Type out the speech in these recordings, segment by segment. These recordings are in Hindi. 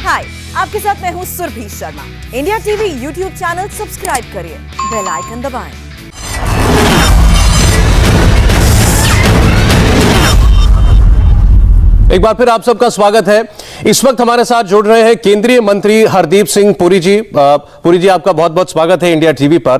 हाय, आपके साथ मैं हूँ Surbhi Sharma. India TV YouTube channel subscribe करिए, बेल आइकन दबाएं। एक बार फिर आप सबका स्वागत है। इस वक्त हमारे साथ जुड़ रहे हैं केंद्रीय मंत्री हरदीप सिंह पुरी जी। पुरी जी, आपका बहुत बहुत स्वागत है इंडिया टीवी पर।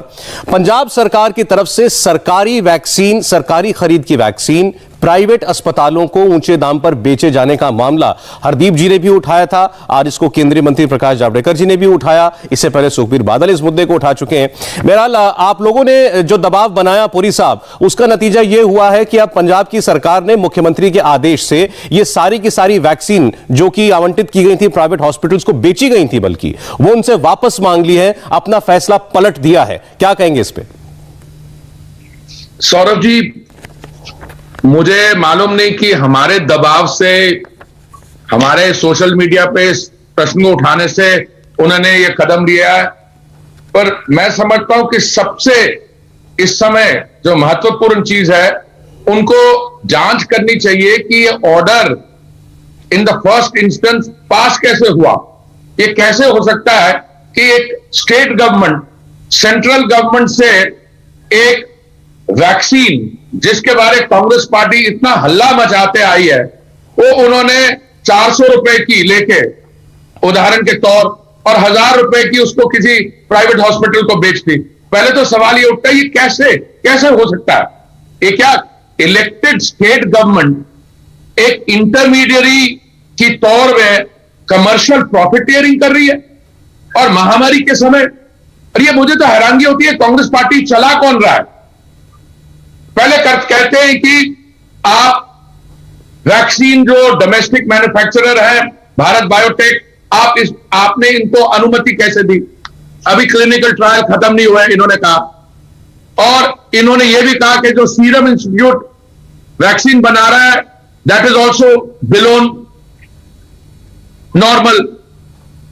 पंजाब सरकार की तरफ से सरकारी वैक्सीन, सरकारी खरीद की वैक्सीन प्राइवेट अस्पतालों को ऊंचे दाम पर बेचे जाने का मामला हरदीप जी ने भी उठाया था। आज इसको केंद्रीय मंत्री प्रकाश जावड़ेकर जी ने भी उठाया। इससे पहले सुखबीर बादल इस मुद्दे को उठा चुके हैं। बहरहाल आप लोगों ने जो दबाव बनाया पुरी साहब, उसका नतीजा यह हुआ है कि अब पंजाब की सरकार ने मुख्यमंत्री के आदेश से ये सारी की सारी वैक्सीन जो कि आवंटित की गई थी प्राइवेट हॉस्पिटल्स को, बेची गई थी, बल्कि वो उनसे वापस मांग ली है, अपना फैसला पलट दिया है। क्या कहेंगे इस पे? सौरभ जी, मुझे मालूम नहीं कि हमारे दबाव से, हमारे सोशल मीडिया पे प्रश्न उठाने से उन्होंने ये कदम लिया है, पर मैं समझता हूं कि सबसे इस समय जो महत्वपूर्ण चीज है, उनको जांच करनी चाहिए कि ये order in the first instance pass कैसे हुआ। ये कैसे हो सकता है कि एक स्टेट गवर्नमेंट सेंट्रल गवर्नमेंट से एक वैक्सीन जिसके बारे कांग्रेस पार्टी इतना हल्ला मचाते आई है, वो उन्होंने 400 रुपए की लेके उदाहरण के तौर और 1000 रुपए की उसको किसी प्राइवेट हॉस्पिटल को बेच दी। पहले तो सवाल ये उठता है, ये कैसे हो सकता है? ये क्या इलेक्टेड स्टेट गवर्नमेंट एक इंटरमीडियरी की तौर में कमर्शियल प्रॉफिटियरिंग कर रही है? और महामारी के समय, और ये मुझे तो हैरानगी होती है, कांग्रेस पार्टी चला कौन रहा है? पहले कहते हैं कि आप वैक्सीन जो डोमेस्टिक मैन्युफैक्चरर है भारत बायोटेक, आपने इनको अनुमति कैसे दी? अभी क्लिनिकल ट्रायल खत्म नहीं हुआ है, इन्होंने कहा। और इन्होंने यह भी कहा कि जो सीरम इंस्टीट्यूट वैक्सीन बना रहा है, that is also below normal.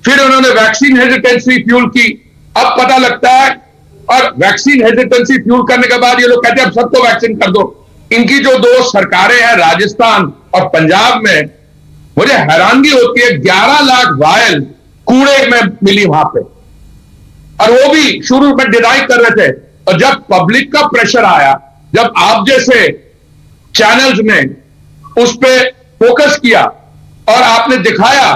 फिर उन्होंने वैक्सीन हेजिटेंसी फ्यूल की। अब पता लगता है, और वैक्सीन हेजिटेंसी फ्यूल करने के बाद ये लोग कहते हैं अब सबको वैक्सीन कर दो। इनकी जो दो सरकारें हैं राजस्थान और पंजाब में, मुझे हैरानगी होती है, 11 लाख वायल कूड़े में मिली वहां पे, और वो भी शुरू में डिनाई कर रहे थे। और जब पब्लिक का प्रेशर आया, जब आप जैसे चैनल्स ने उस पर फोकस किया और आपने दिखाया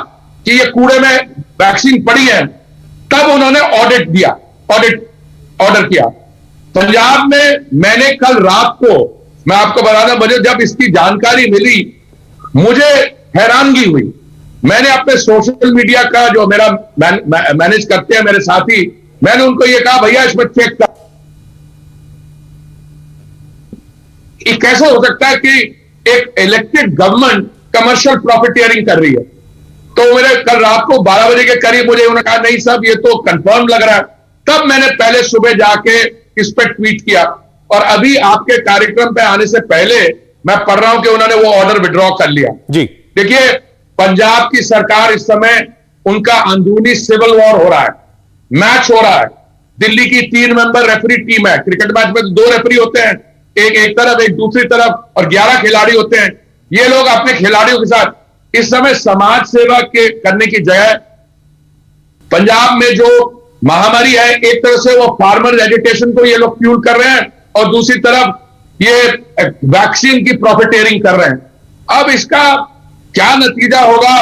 कि ये कूड़े में वैक्सीन पड़ी है, तब उन्होंने ऑर्डर किया। पंजाब में मैंने कल रात को, मैं आपको बता दूं, मुझे जब इसकी जानकारी मिली, मुझे हैरानगी हुई। मैंने अपने सोशल मीडिया का जो मेरा मैनेज करते हैं मेरे साथी, मैंने उनको ये कहा, भैया इसमें चेक कर। ये कैसे हो सकता है कि एक इलेक्टेड गवर्नमेंट कमर्शियल प्रॉफिटियरिंग कर रही है? तो मेरे कल रात को 12 बजे के करीब मुझे उन्होंने कहा, नहीं साहब ये तो कंफर्म लग रहा है। तब मैंने पहले सुबह जाके इस पर ट्वीट किया, और अभी आपके कार्यक्रम पे आने से पहले मैं पढ़ रहा हूं कि उन्होंने वो ऑर्डर विड्रॉ कर लिया। जी देखिए, पंजाब की सरकार इस समय, उनका अंदरूनी सिविल वॉर हो रहा है, मैच हो रहा है। दिल्ली की 3 मेंबर रेफरी टीम है। क्रिकेट मैच में 2 रेफरी होते हैं, एक तरफ एक दूसरी तरफ, और 11 खिलाड़ी होते हैं। ये लोग अपने खिलाड़ियों के साथ इस समय समाज सेवा के करने की जगह, पंजाब में जो महामारी है, एक तरह से वो फार्मर एजुटेशन को ये लोग फ्यूल कर रहे हैं, और दूसरी तरफ ये वैक्सीन की प्रॉफिटियरिंग कर रहे हैं। अब इसका क्या नतीजा होगा?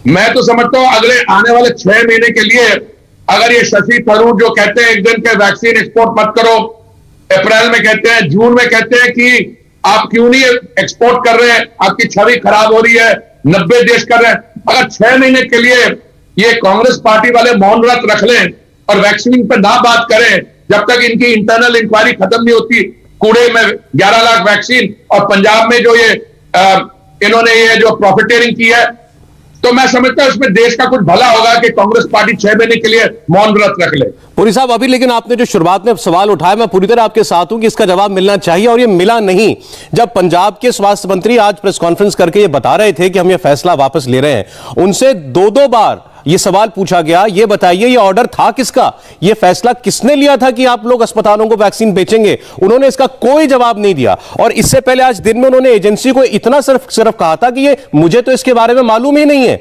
मैं तो समझता हूं अगले आने वाले 6 महीने के लिए, अगर ये शशि थरूर जो कहते हैं एक दिन के वैक्सीन एक्सपोर्ट मत करो, अप्रैल में कहते हैं, जून में कहते हैं कि आप क्यों नहीं एक्सपोर्ट कर रहे हैं, आपकी छवि खराब हो रही है, 90 देश कर रहे हैं। अगर 6 महीने के लिए ये कांग्रेस पार्टी वाले मौन व्रत रख लें और वैक्सीन पर ना बात करें, जब तक इनकी इंटरनल इंक्वायरी खत्म नहीं होती, कूड़े में 11 लाख वैक्सीन, और पंजाब में जो ये इन्होंने ये जो प्रॉफिटियरिंग की है, तो मैं समझता हूं इसमें देश का कुछ भला होगा कि कांग्रेस पार्टी 6 महीने के लिए मौन व्रत रख ले। पुरी साहब, अभी लेकिन आपने जो शुरुआत में सवाल उठाया, मैं पूरी तरह आपके साथ हूं कि इसका जवाब मिलना चाहिए, और ये मिला नहीं। जब पंजाब के स्वास्थ्य मंत्री आज प्रेस कॉन्फ्रेंस करके ये बता रहे थे कि हम ये फैसला वापस ले रहे हैं, उनसे 2 बार ये सवाल पूछा गया, ये बताइए ये ऑर्डर था किसका, ये फैसला किसने लिया था कि आप लोग अस्पतालों को वैक्सीन बेचेंगे? उन्होंने इसका कोई जवाब नहीं दिया। और इससे पहले आज दिन में उन्होंने एजेंसी को इतना सिर्फ कहा था कि ये मुझे तो इसके बारे में मालूम ही नहीं है।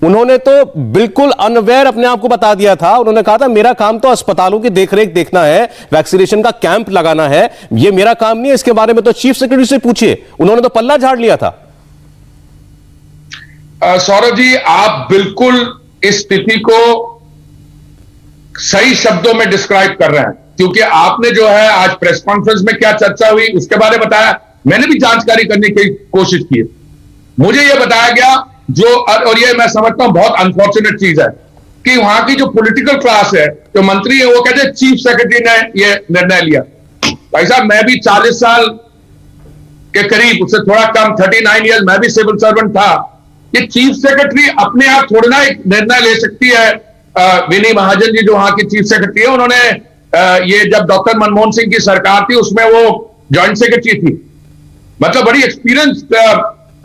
उन्होंने तो बिल्कुल अनअवेयर अपने आप को बता दिया था। उन्होंने कहा था मेरा काम तो अस्पतालों की देखरेख देखना है, वैक्सीनेशन का कैंप लगाना है, ये मेरा काम नहीं है, इसके बारे में तो चीफ सेक्रेटरी से पूछिए। उन्होंने तो पल्ला झाड़ लिया था। सौरभ जी, आप बिल्कुल इस स्थिति को सही शब्दों में डिस्क्राइब कर रहे हैं, क्योंकि आपने जो है आज प्रेस कॉन्फ्रेंस में क्या चर्चा हुई उसके बारे में बताया, मैंने भी जानकारी करने की कोशिश की। मुझे यह बताया गया जो, और ये मैं समझता हूं बहुत अनफॉर्चुनेट चीज है, कि वहां की जो पॉलिटिकल क्लास है, जो मंत्री है, वो कहते हैं चीफ सेक्रेटरी ने यह निर्णय लिया। भाई साहब, मैं भी 40 साल के करीब, उससे थोड़ा कम 39 ईयर्स, मैं भी सिविल सर्वेंट था। ये चीफ सेक्रेटरी अपने आप थोड़ा ना एक निर्णय ले सकती है। विनी महाजन जी जो वहां की चीफ सेक्रेटरी है, उन्होंने ये जब डॉक्टर मनमोहन सिंह की सरकार थी उसमें वो ज्वाइंट सेक्रेटरी थी, मतलब बड़ी एक्सपीरियंस्ड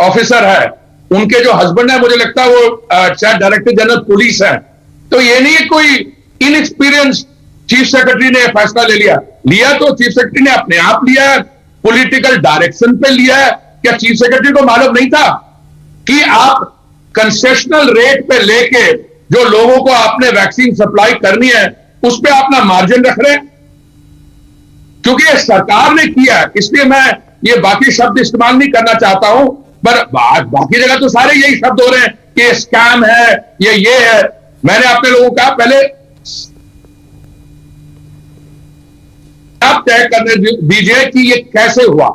ऑफिसर है। उनके जो हस्बैंड है, मुझे लगता है वो शायद डायरेक्टर जनरल पुलिस है। तो ये नहीं है कोई इनएक्सपीरियंस चीफ सेक्रेटरी ने फैसला ले लिया तो चीफ सेक्रेटरी ने अपने आप लिया है, पॉलिटिकल डायरेक्शन पे लिया है। क्या चीफ सेक्रेटरी को मालूम नहीं था कि आप कंसेशनल रेट पे लेके जो लोगों को आपने वैक्सीन सप्लाई करनी है उस पे अपना मार्जिन रख रहे हैं? क्योंकि ये सरकार ने किया है, इसलिए मैं ये बाकी शब्द इस्तेमाल नहीं करना चाहता हूं, पर बाकी जगह तो सारे यही शब्द हो रहे हैं कि ये स्कैम है, ये है। मैंने अपने लोगों को कहा पहले आप तय करने दीजिए कि ये कैसे हुआ,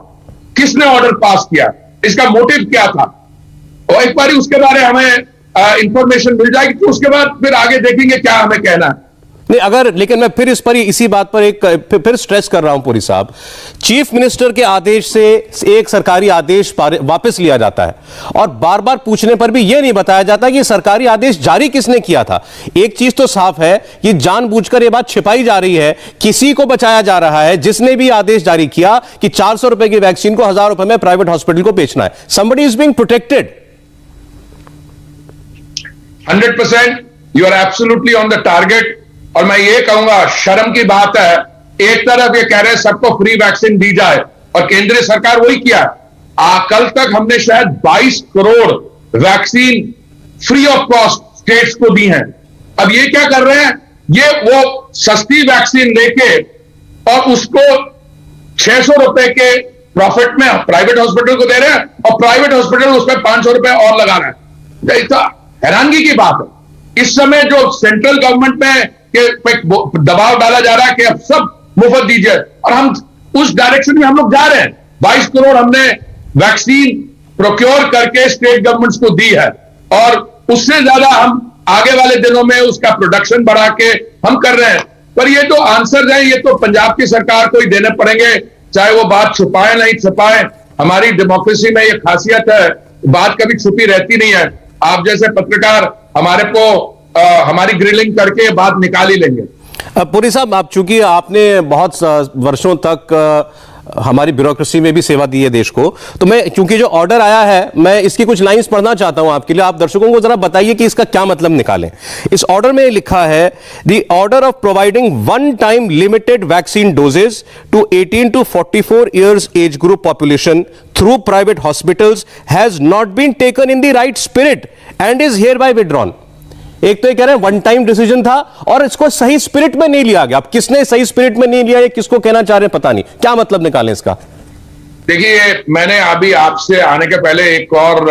किसने ऑर्डर पास किया, इसका मोटिव क्या था, और एक बार उसके बारे में हमें इंफॉर्मेशन मिल जाएगी तो उसके बाद फिर आगे देखेंगे क्या हमें कहना है। नहीं, अगर, लेकिन मैं फिर इसी बात पर फिर स्ट्रेस कर रहा हूं पुरी साहब, चीफ मिनिस्टर के आदेश से एक सरकारी आदेश वापस लिया जाता है और बार बार पूछने पर भी यह नहीं बताया जाता कि सरकारी आदेश जारी किसने किया था। एक चीज तो साफ है कि जानबूझकर यह बात छिपाई जा रही है, किसी को बचाया जा रहा है जिसने भी आदेश जारी किया कि 400 रुपए की वैक्सीन को 1000 रुपए में प्राइवेट हॉस्पिटल को बेचना है। Somebody is being protected. 100% you are absolutely on the target. और मैं ये कहूंगा, शर्म की बात है, एक तरफ ये कह रहे हैं सबको फ्री वैक्सीन दी जाए और केंद्रीय सरकार वही किया। कल तक हमने शायद 22 crore vaccine free of cost states को दी हैं। अब ये क्या कर रहे हैं, ये वो सस्ती वैक्सीन लेके और उसको 600 रुपए के प्रॉफिट में प्राइवेट हॉस्पिटल को दे रहे हैं और प्राइवेट हॉस्पिटल उस पर 500 रुपए और लगा रहे हैं। तो हैरानगी की बात है। इस समय जो सेंट्रल गवर्नमेंट में दबाव डाला जा रहा है कि अब सब मुफ्त दीजिए, और हम उस डायरेक्शन में हम लोग जा रहे हैं। 22 करोड़ हमने वैक्सीन प्रोक्योर करके स्टेट गवर्नमेंट्स को दी है और उससे ज्यादा हम आगे वाले दिनों में उसका प्रोडक्शन बढ़ा के हम कर रहे हैं। पर ये तो आंसर है, ये तो पंजाब की सरकार को ही देने पड़ेंगे, चाहे वो बात छुपाए नहीं छुपाए। हमारी डेमोक्रेसी में ये खासियत है, बात कभी छुपी रहती नहीं है। आप जैसे पत्रकार हमारे को हमारी ग्रिलिंग करके बात निकाल ही लेंगे। पुरी साहब, आप चूंकि आपने बहुत वर्षों तक हमारी ब्यूरोक्रेसी में भी सेवा दी है देश को, तो मैं, क्योंकि जो ऑर्डर आया है, मैं इसकी कुछ लाइंस पढ़ना चाहता हूं आपके लिए। आप दर्शकों को जरा बताइए कि इसका क्या मतलब निकालें। इस ऑर्डर में लिखा है, the order of providing one time limited vaccine doses to 18 to 44 years age group population through private hospitals has not been taken in the right spirit and is hereby withdrawn. एक तो ये कह रहे हैं वन टाइम डिसीजन था और इसको सही स्पिरिट में नहीं लिया गया। अब किसने सही स्पिरिट में नहीं लिया, ये किसको कहना चाह रहे हैं पता नहीं, क्या मतलब निकालें इसका। देखिए, मैंने अभी आपसे आने के पहले एक और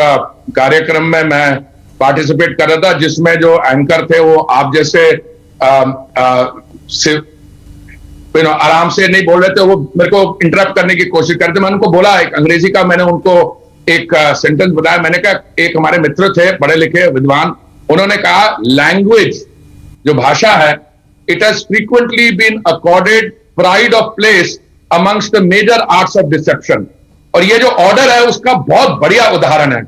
कार्यक्रम में मैं पार्टिसिपेट कर रहा था जिसमें जो एंकर थे वो आप जैसे आराम से नहीं बोल रहे थे, वो मेरे को इंटरप्ट करने की कोशिश करते। मैंने उनको बोला, एक अंग्रेजी का मैंने उनको एक सेंटेंस बताया। मैंने कहा, एक हमारे मित्र थे पढ़े लिखे विद्वान, उन्होंने कहा लैंग्वेज जो भाषा है, it has frequently been accorded pride of place amongst the major arts of deception. और ये जो ऑर्डर है उसका बहुत बढ़िया उदाहरण है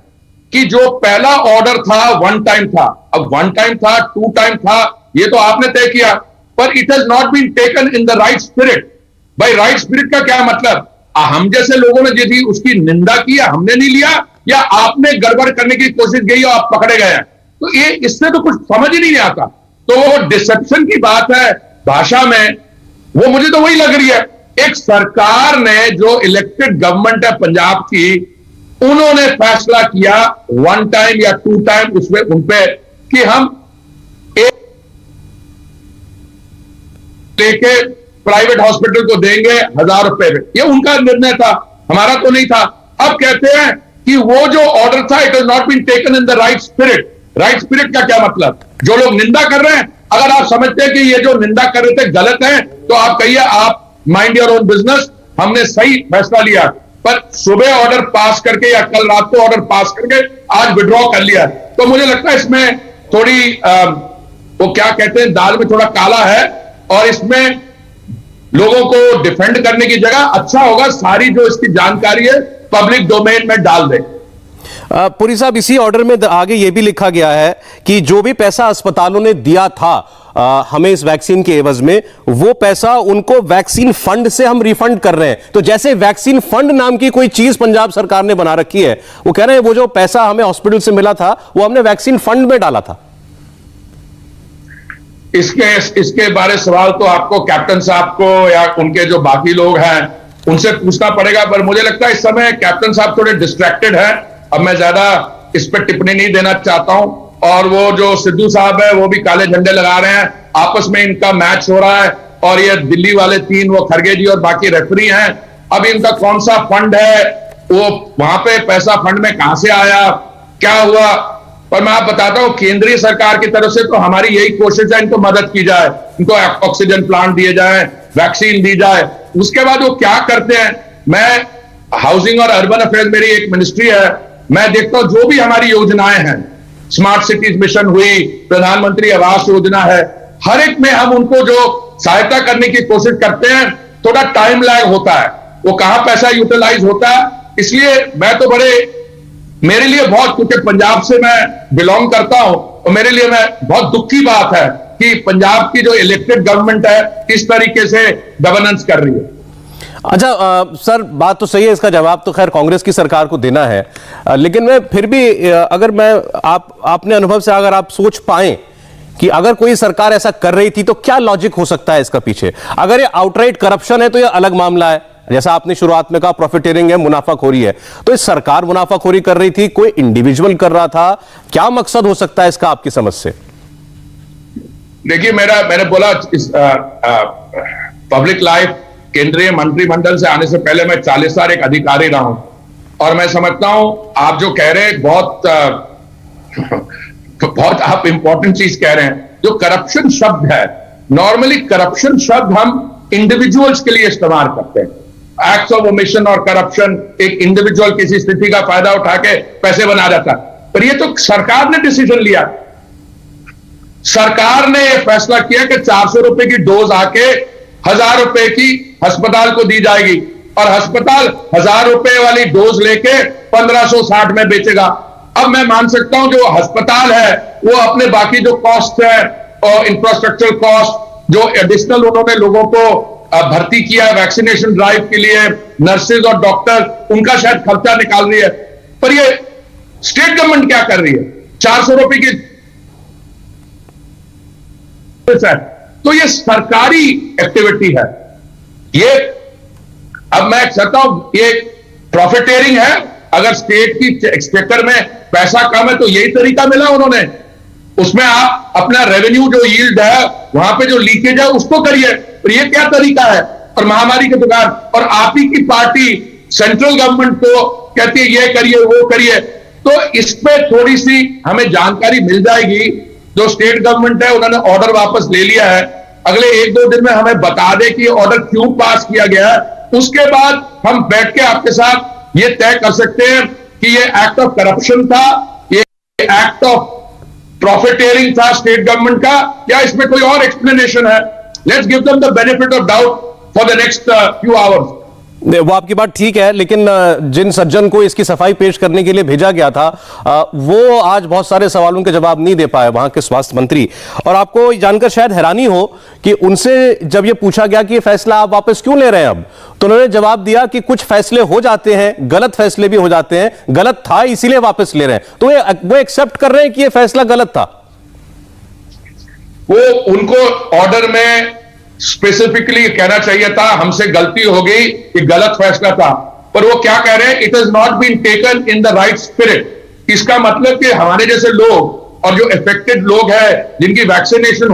कि जो पहला ऑर्डर था वन टाइम था, अब वन टाइम था, टू टाइम था, ये तो आपने तय किया, पर it has not been taken in the right spirit. भाई राइट स्पिरिट का क्या मतलब? हम जैसे लोगों ने यदि उसकी निंदा की, हमने नहीं लिया, या आपने गड़बड़ करने की कोशिश की और आप पकड़े गए हैं, तो ये इससे तो कुछ समझ ही नहीं आता। तो वो डिसेप्शन की बात है भाषा में, वो मुझे तो वही लग रही है। एक सरकार ने, जो इलेक्टेड गवर्नमेंट है पंजाब की, उन्होंने फैसला किया वन टाइम या टू टाइम उसमें उनपे कि हम एक लेके प्राइवेट हॉस्पिटल को देंगे 1,000 रुपए में, ये उनका निर्णय था, हमारा तो नहीं था। अब कहते हैं कि वो जो ऑर्डर था it has not been taken in the right spirit. Right spirit का क्या मतलब? जो लोग निंदा कर रहे हैं, अगर आप समझते हैं कि ये जो निंदा कर रहे थे गलत है, तो आप कहिए आप माइंड योर ओन बिजनेस, हमने सही फैसला लिया। पर सुबह ऑर्डर पास करके या कल रात को ऑर्डर पास करके आज विड्रॉ कर लिया, तो मुझे लगता है इसमें थोड़ी वो क्या कहते हैं, दाल में थोड़ा काला है। और इसमें लोगों को डिफेंड करने की जगह अच्छा होगा सारी जो इसकी जानकारी है पब्लिक डोमेन में डाल दे। पुरी साहब, इसी ऑर्डर में आगे यह भी लिखा गया है कि जो भी पैसा अस्पतालों ने दिया था हमें इस वैक्सीन के एवज में, वो पैसा उनको वैक्सीन फंड से हम रिफंड कर रहे हैं। तो जैसे वैक्सीन फंड नाम की कोई चीज पंजाब सरकार ने बना रखी है, वो कह रहे हैं वो जो पैसा हमें हॉस्पिटल से मिला था वो हमने वैक्सीन फंड में डाला था। इसके बारे सवाल तो आपको कैप्टन साहब को या उनके जो बाकी लोग हैं उनसे पूछना पड़ेगा। पर मुझे लगता है इस समय कैप्टन साहब थोड़े डिस्ट्रैक्टेड हैं। अब मैं ज्यादा इस पर टिप्पणी नहीं देना चाहता हूं। और वो जो सिद्धू साहब है वो भी काले झंडे लगा रहे हैं, आपस में इनका मैच हो रहा है। और ये दिल्ली वाले 3 वो खरगे जी और बाकी रेफरी हैं। अब इनका कौन सा फंड है, वो वहां पे पैसा फंड में कहां से आया, क्या हुआ। पर मैं आप बताता हूं, केंद्रीय सरकार की तरफ से तो हमारी यही कोशिश है इनको मदद की जाए, इनको ऑक्सीजन प्लांट दिए जाए, वैक्सीन दी जाए। उसके बाद वो क्या करते हैं, मैं हाउसिंग और अर्बन अफेयर्स मेरी एक मिनिस्ट्री है, मैं देखता हूं जो भी हमारी योजनाएं हैं, स्मार्ट सिटीज मिशन हुई, प्रधानमंत्री आवास योजना है, हर एक में हम उनको जो सहायता करने की कोशिश करते हैं, थोड़ा टाइम लैग होता है, वो कहां पैसा यूटिलाइज होता है। इसलिए मैं तो मेरे लिए बहुत, क्योंकि पंजाब से मैं बिलोंग करता हूं, और मेरे लिए बहुत दुख की बात है कि पंजाब की जो इलेक्टेड गवर्नमेंट है किस तरीके से गवर्नेंस कर रही है। अच्छा सर, बात तो सही है, इसका जवाब तो खैर कांग्रेस की सरकार को देना है। लेकिन मैं फिर भी अगर मैं आपने अनुभव से अगर आप सोच पाए कि अगर कोई सरकार ऐसा कर रही थी तो क्या लॉजिक हो सकता है इसका पीछे? अगर ये आउटराइट करप्शन है तो ये अलग मामला है, जैसा आपने शुरुआत में कहा प्रॉफिटेरिंग है, मुनाफाखोरी है। तो इस सरकार मुनाफाखोरी कर रही थी, कोई इंडिविजुअल कर रहा था, क्या मकसद हो सकता है इसका आपकी समझ से? देखिए मैंने बोला पब्लिक लाइफ केंद्रीय मंत्रिमंडल से आने से पहले मैं 40 साल एक अधिकारी रहा हूं, और मैं समझता हूं आप जो कह रहे हैं बहुत आप इंपॉर्टेंट चीज कह रहे हैं। जो करप्शन शब्द है, नॉर्मली करप्शन शब्द हम इंडिविजुअल्स के लिए इस्तेमाल करते हैं। एक्ट्स ऑफ ओमिशन और करप्शन, एक इंडिविजुअल किसी स्थिति का फायदा उठा के पैसे बना जाता है। पर ये तो सरकार ने डिसीजन लिया, सरकार ने यह फैसला किया कि 400 रुपए की डोज आके 1,000 रुपए की अस्पताल को दी जाएगी, और अस्पताल 1,000 रुपए वाली डोज लेके 1560 में बेचेगा। अब मैं मान सकता हूं जो अस्पताल है वो अपने बाकी जो कॉस्ट है और इंफ्रास्ट्रक्चर कॉस्ट, जो एडिशनल उन्होंने लोगों को भर्ती किया वैक्सीनेशन ड्राइव के लिए, नर्सेज और डॉक्टर, उनका शायद खर्चा निकाल रही है। पर ये स्टेट गवर्नमेंट क्या कर रही है? 400 रुपए की, तो ये सरकारी एक्टिविटी है। ये अब मैं चाहता हूं, ये प्रॉफिटेरिंग है। अगर स्टेट की एक्सपेक्टर में पैसा कम है तो यही तरीका मिला उन्होंने, उसमें आप अपना रेवेन्यू जो यील्ड है, वहां पे जो लीकेज है उसको करिए। और ये क्या तरीका है? और महामारी के दौरान, और आप ही की पार्टी सेंट्रल गवर्नमेंट को कहती है ये करिए वो करिए। तो इस पे थोड़ी सी हमें जानकारी मिल जाएगी। जो स्टेट गवर्नमेंट है उन्होंने ऑर्डर वापस ले लिया है, अगले 1-2 दिन में हमें बता दे कि ऑर्डर क्यों पास किया गया है। उसके बाद हम बैठ के आपके साथ ये तय कर सकते हैं कि ये एक्ट ऑफ करप्शन था, ये एक्ट ऑफ प्रॉफिटेरिंग था स्टेट गवर्नमेंट का, या इसमें कोई और एक्सप्लेनेशन है। Let's give them the benefit of doubt for the next few hours. वो आपकी बात ठीक है, लेकिन जिन सज्जन को इसकी सफाई पेश करने के लिए भेजा गया था वो आज बहुत सारे सवालों के जवाब नहीं दे पाए, वहां के स्वास्थ्य मंत्री। और आपको जानकर शायद हैरानी हो कि उनसे जब ये पूछा गया कि ये फैसला आप वापस क्यों ले रहे हैं अब, तो उन्होंने जवाब दिया कि कुछ फैसले हो जाते हैं, गलत फैसले भी हो जाते हैं, गलत था इसीलिए वापस ले रहे हैं। तो वो एक्सेप्ट कर रहे हैं कि ये फैसला गलत था। वो उनको ऑर्डर में स्पेसिफिकली कहना चाहिए था हमसे गलती हो गई, ये गलत फैसला था। पर वो क्या कह रहे हैं, it has not been taken in the right spirit. इसका मतलब कि हमारे जैसे लोग और जो इफेक्टेड लोग हैं जिनकी वैक्सीनेशन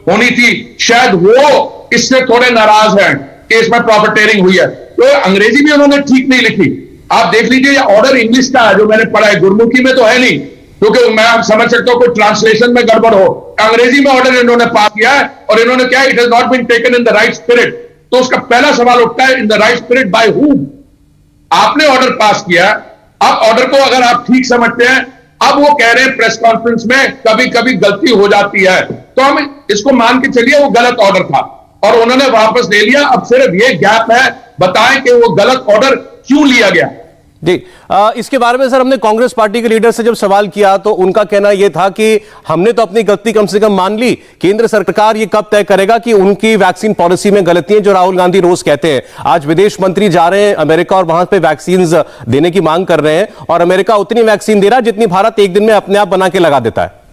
होनी थी, शायद वो इससे थोड़े नाराज हैं कि इसमें प्रॉफिटेरिंग हुई है। तो अंग्रेजी भी उन्होंने ठीक नहीं लिखी। आप देख लीजिए, ये ऑर्डर इंग्लिश का है जो मैंने पढ़ा है, गुरमुखी में तो है नहीं, क्योंकि मैं आप समझ सकता हूं कोई ट्रांसलेशन में गड़बड़ हो। अंग्रेजी में ऑर्डर इन्होंने पास किया है और इन्होंने क्या, it has not been taken in the right spirit. तो उसका पहला सवाल उठता है, in the right spirit by whom? आपने ऑर्डर पास किया, अब ऑर्डर को अगर आप ठीक समझते हैं, अब वो कह रहे हैं प्रेस कॉन्फ्रेंस में कभी कभी गलती हो जाती है, तो हम इसको मान के चलिए वो गलत ऑर्डर था और उन्होंने वापस ले लिया। अब सिर्फ ये गैप है, बताएं कि वो गलत ऑर्डर क्यों लिया गया। जी, इसके बारे में सर हमने कांग्रेस पार्टी के लीडर से जब सवाल किया तो उनका कहना यह था कि हमने तो अपनी गलती कम से कम मान ली, केंद्र सरकार ये कब तय करेगा कि उनकी वैक्सीन पॉलिसी में गलतियां जो राहुल गांधी रोज कहते हैं। आज विदेश मंत्री जा रहे हैं अमेरिका और वहां पे वैक्सीन देने की मांग कर रहे हैं और अमेरिका उतनी वैक्सीन दे रहा है जितनी भारत एक दिन में अपने आप बना के लगा देता है।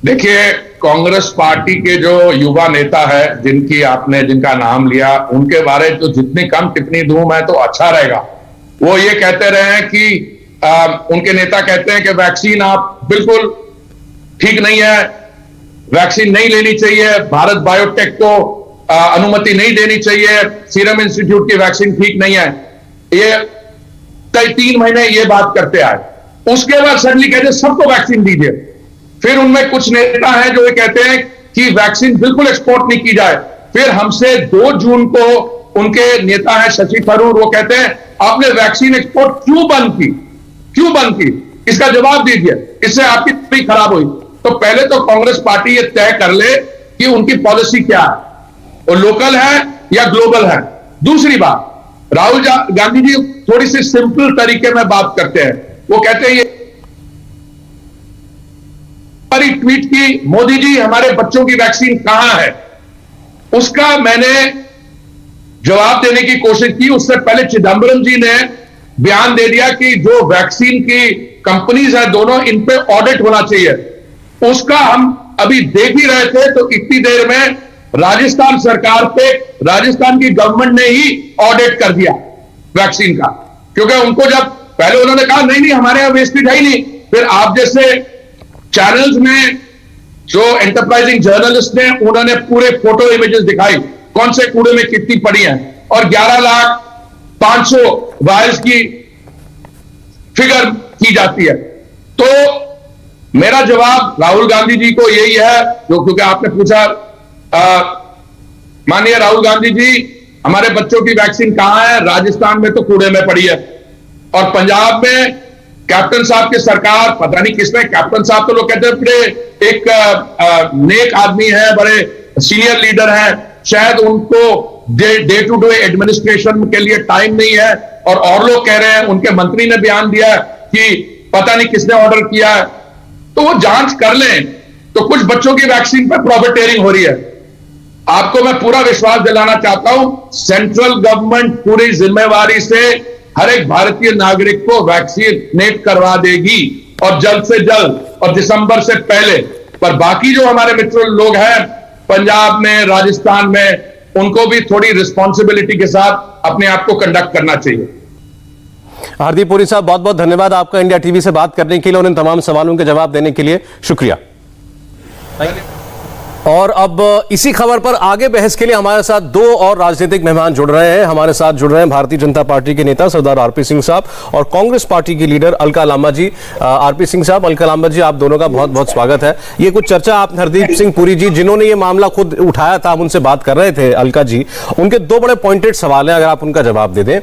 देखिए, कांग्रेस पार्टी के जो युवा नेता है जिनका नाम लिया, उनके बारे में तो जितनी कम टिप्पणी दूं मैं तो अच्छा रहेगा। वो ये कहते रहे हैं कि उनके नेता कहते हैं कि वैक्सीन आप बिल्कुल ठीक नहीं है, वैक्सीन नहीं लेनी चाहिए, भारत बायोटेक को अनुमति नहीं देनी चाहिए, सीरम इंस्टीट्यूट की वैक्सीन ठीक नहीं है। ये 3 महीने ये बात करते आए, उसके बाद सडनली कहते सबको वैक्सीन दीजिए। फिर उनमें कुछ नेता हैं जो ये कहते हैं कि वैक्सीन बिल्कुल एक्सपोर्ट नहीं की जाए। फिर हमसे 2 जून को उनके नेता हैं शशि थरूर, वो कहते हैं आपने वैक्सीन एक्सपोर्ट क्यों बंद की, इसका जवाब दीजिए, इससे आपकी तस्वीर खराब हुई। तो पहले तो कांग्रेस पार्टी ये तय कर ले कि उनकी पॉलिसी क्या है, वो लोकल है या ग्लोबल है। दूसरी बात, राहुल गांधी जी थोड़ी सी सिंपल तरीके में बात करते हैं। वो कहते हैं, ये ट्वीट की, मोदी जी हमारे बच्चों की वैक्सीन कहां है? उसका मैंने जवाब देने की कोशिश की। उससे पहले चिदंबरम जी ने बयान दे दिया कि जो वैक्सीन की कंपनीज है दोनों, इन पे ऑडिट होना चाहिए। उसका हम अभी देख ही रहे थे तो इतनी देर में राजस्थान सरकार पे राजस्थान की गवर्नमेंट ने ही ऑडिट कर दिया वैक्सीन का, क्योंकि उनको जब पहले उन्होंने कहा नहीं हमारे यहां वेस्टेज है ही नहीं, फिर आप जैसे चैनल्स में जो एंटरप्राइजिंग जर्नलिस्ट ने उन्होंने पूरे फोटो इमेजेस दिखाई कौन से कूड़े में कितनी पड़ी है, और 11,500,000 वायरस की फिगर की जाती है। तो मेरा जवाब राहुल गांधी जी को यही है, जो क्योंकि आपने पूछा, माननीय राहुल गांधी जी हमारे बच्चों की वैक्सीन कहां है? राजस्थान में तो कूड़े में पड़ी है, और पंजाब में कैप्टन साहब की सरकार, पता नहीं किसने, कैप्टन साहब तो लोग कहते हैं बड़े एक नेक आदमी है, बड़े सीनियर लीडर हैं, शायद उनको डे टू डे एडमिनिस्ट्रेशन के लिए टाइम नहीं है, और लोग कह रहे हैं, उनके मंत्री ने बयान दिया कि पता नहीं किसने ऑर्डर किया है, तो वो जांच कर लें। तो कुछ बच्चों की वैक्सीन पर प्रॉफिटेरिंग हो रही है। आपको मैं पूरा विश्वास दिलाना चाहता हूं, सेंट्रल गवर्नमेंट पूरी जिम्मेवारी से हर एक भारतीय नागरिक को वैक्सीनेट करवा देगी, और जल्द से जल्द, और दिसंबर से पहले। पर बाकी जो हमारे मित्र लोग हैं पंजाब में, राजस्थान में, उनको भी थोड़ी रिस्पॉन्सिबिलिटी के साथ अपने आप को कंडक्ट करना चाहिए। हरदीप पुरी साहब, बहुत बहुत धन्यवाद आपका इंडिया टीवी से बात करने के लिए और इन तमाम सवालों के जवाब देने के लिए शुक्रिया। और अब इसी खबर पर आगे बहस के लिए हमारे साथ 2 और राजनीतिक मेहमान जुड़ रहे हैं। हमारे साथ जुड़ रहे हैं भारतीय जनता पार्टी के नेता सरदार आरपी सिंह साहब और कांग्रेस पार्टी की लीडर अलका लांबा जी। आरपी सिंह साहब, अलका लांबा जी, आप दोनों का बहुत बहुत स्वागत है। ये कुछ चर्चा आप हरदीप सिंह पुरी जी, जिन्होंने ये मामला खुद उठाया था, हम उनसे बात कर रहे थे, अलका जी, उनके 2 बड़े पॉइंटेड सवाल हैं, अगर आप उनका जवाब दे दें।